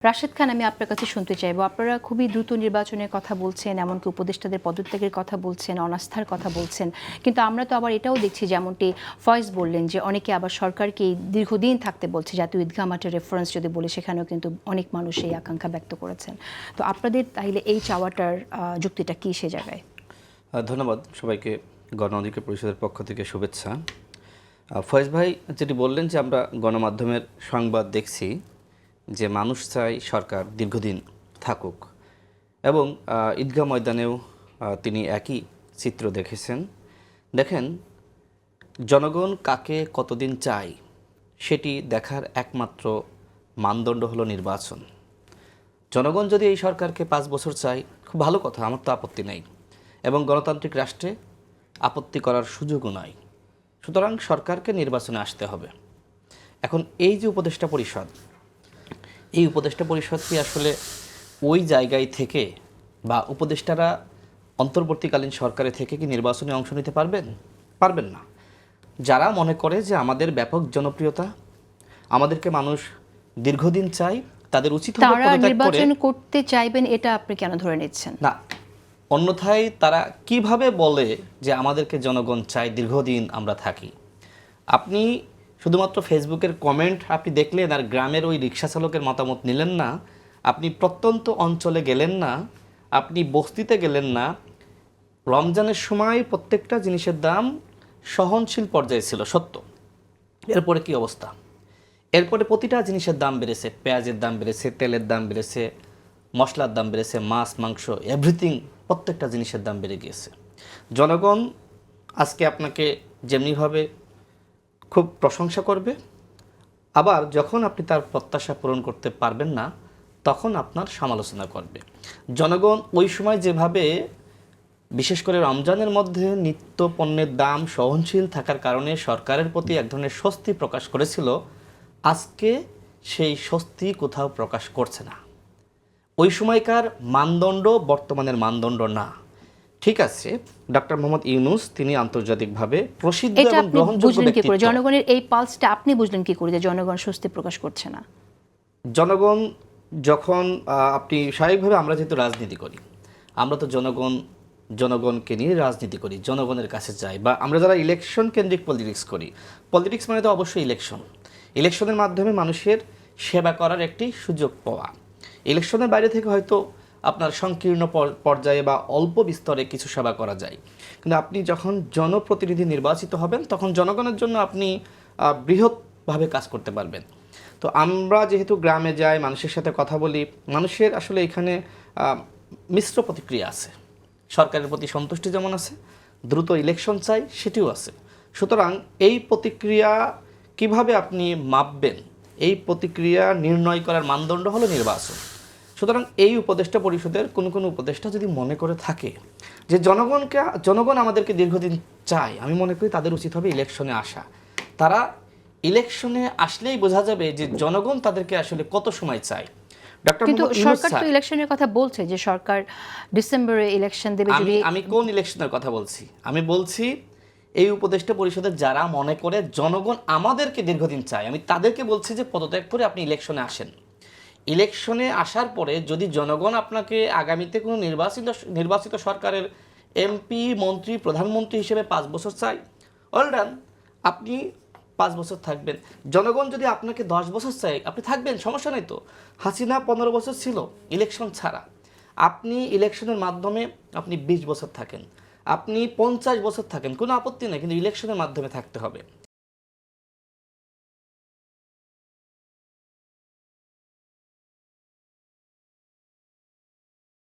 রাশেদ খান, আমি আপনার কাছে শুনতে চাইবো, আপনারা খুবই দ্রুত নির্বাচনের কথা বলছেন, এমনকি উপদেষ্টাদের পদত্যাগের কথা বলছেন, অনাস্থার কথা বলছেন, কিন্তু আমরা তো আবার এটাও দেখছি, যেমনটি ফয়েজ বললেন, যে অনেকে আবার সরকারকে দীর্ঘদিন থাকতে বলছে। জাতীয় ঈদগাহ মাঠের রেফারেন্স যদি বলি, সেখানেও কিন্তু অনেক মানুষ এই আকাঙ্ক্ষা ব্যক্ত করেছেন। তো আপনাদের তাইলে এই চাওয়াটার যুক্তিটা কি সে জায়গায়? ধন্যবাদ সবাইকে। গণ অধিকার পরিষদের পক্ষ থেকে শুভেচ্ছা। ফয়েজ ভাই যেটি বললেন যে আমরা গণমাধ্যমের সংবাদ দেখছি যে মানুষ চায় সরকার দীর্ঘদিন থাকুক, এবং ঈদগাহ ময়দানেও তিনি একই চিত্র দেখেছেন। দেখেন, জনগণ কাকে কতদিন চায় সেটি দেখার একমাত্র মানদণ্ড হলো নির্বাচন। জনগণ যদি এই সরকারকে 5 বছর চায়, খুব ভালো কথা, আমার তো আপত্তি নেই, এবং গণতান্ত্রিক রাষ্ট্রে আপত্তি করার সুযোগও নাই। সুতরাং সরকারকে নির্বাচনে আসতে হবে। এখন এই যে উপদেষ্টা পরিষদ, এই উপদেষ্টা পরিষদ কি আসলে ওই জায়গায় থেকে, বা উপদেষ্টারা অন্তর্বর্তীকালীন সরকারে থেকে কি নির্বাচনে অংশ নিতে পারবেন? পারবেন না। যারা মনে করে যে আমাদের ব্যাপক জনপ্রিয়তা, আমাদেরকে মানুষ দীর্ঘদিন চাই, তাদের উচিত হবে তারা পদত্যাগ করে। নির্বাচন করতে চাইবেন এটা আপনি কেন ধরে নিচ্ছেন? না, অন্যথায় তারা কিভাবে বলে যে আমাদেরকে জনগণ চাই, দীর্ঘদিন আমরা থাকি? আপনি শুধুমাত্র ফেসবুকের কমেন্ট আপনি দেখলেন আর গ্রামের ওই রিক্সা চালকের মতামত নিলেন না, আপনি প্রত্যন্ত অঞ্চলে গেলেন না, আপনি বস্তিতে গেলেন না। রমজানের সময় প্রত্যেকটা জিনিসের দাম সহনশীল পর্যায়ে ছিল, সত্য। এরপরে কি অবস্থা? এরপরে প্রতিটা জিনিসের দাম বেড়েছে, পেঁয়াজের দাম বেড়েছে, তেলের দাম বেড়েছে, মশলার দাম বেড়েছে, মাছ মাংস এভরিথিং, প্রত্যেকটা জিনিসের দাম বেড়ে গিয়েছে। জনগণ আজকে আপনাকে যেমনিভাবে খুব প্রশংসা করবে, আবার যখন আপনি তার প্রত্যাশা পূরণ করতে পারবেন না, তখন আপনার সমালোচনা করবে। জনগণ ওই সময় যেভাবে, বিশেষ করে রমজানের মধ্যে নিত্য পণ্যের দাম সহনশীল থাকার কারণে সরকারের প্রতি এক ধরনের স্বস্তি প্রকাশ করেছিল, আজকে সেই স্বস্তি কোথাও প্রকাশ করছে না। ওই সময়কার মানদণ্ড বর্তমানের মানদণ্ড না। ঠিক আছে, ডক্টর মোহাম্মদ ইউনূস তিনি আন্তর্জাতিকভাবে প্রসিদ্ধ এবং গ্রহণযোগ্য ব্যক্তিত্ব। জনগণের এই পালসটা আপনি বুঝলেন কি করে যে জনগণ স্বস্তি প্রকাশ করছে না? জনগণ যখন আপনি স্বাভাবিকভাবে, আমরা যেহেতু রাজনীতি করি, আমরা তো জনগণকে নিয়ে রাজনীতি করি, জনগণের কাছে যাই, বা আমরা যারা ইলেকশন কেন্দ্রিক পলিটিক্স করি, পলিটিক্স মানে তো অবশ্যই ইলেকশনের মাধ্যমে মানুষের সেবা করার একটি সুযোগ পাওয়া। ইলেকশনের বাইরে থেকে হয়তো আপনার সংকীর্ণ পর্যায়ে বা অল্প বিস্তরে কিছু সেবা করা যায়, কিন্তু আপনি যখন জনপ্রতিনিধি নির্বাচিত হবেন, তখন জনগণের জন্য আপনি বৃহৎভাবে কাজ করতে পারবেন। তো আমরা যেহেতু গ্রামে যাই, মানুষের সাথে কথা বলি, মানুষের আসলে এখানে মিশ্র প্রতিক্রিয়া আছে। সরকারের প্রতি সন্তুষ্টি যেমন আছে, দ্রুত ইলেকশন চাই সেটিও আছে। সুতরাং এই প্রতিক্রিয়া কিভাবে আপনি মাপবেন, এই প্রতিক্রিয়া নির্ণয় করার মানদণ্ড হলো নির্বাচন। সুতরাং এই উপদেষ্টা পরিষদের কোনো উপদেষ্টা যদি মনে করে থাকে যে জনগণ আমাদেরকে দীর্ঘদিন চায়, আমি মনে করি তাদের উচিত হবে ইলেকশনে আসা। তারা ইলেকশনে আসলেই বোঝা যাবে যে জনগণ তাদেরকে আসলে কত সময় চায়। কিন্তু সরকার তো ইলেকশনের কথা বলছে, যে সরকার ডিসেম্বরে ইলেকশন দেবে। আমি কোন ইলেকশনের কথা বলছি? আমি বলছি এই উপদেষ্টা পরিষদের যারা মনে করে জনগণ আমাদেরকে দীর্ঘদিন চায়, আমি তাদেরকে বলছি যে পদত্যাগ করে আপনি ইলেকশনে আসেন। ইলেকশনে আসার পরে যদি জনগণ আপনাকে আগামীতে কোনো নির্বাচিত সরকারের এমপি, মন্ত্রী, প্রধানমন্ত্রী হিসেবে 5 বছর চাই, অলরান, আপনি 5 বছর থাকবেন। জনগণ যদি আপনাকে 10 বছর চাই, আপনি থাকবেন, সমস্যা নেই তো। হাসিনা 15 বছর ছিল ইলেকশন ছাড়া, আপনি ইলেকশনের মাধ্যমে আপনি 20 বছর থাকেন, আপনি 50 বছর থাকেন, কোনো আপত্তি নেই, কিন্তু ইলেকশনের মাধ্যমে থাকতে হবে।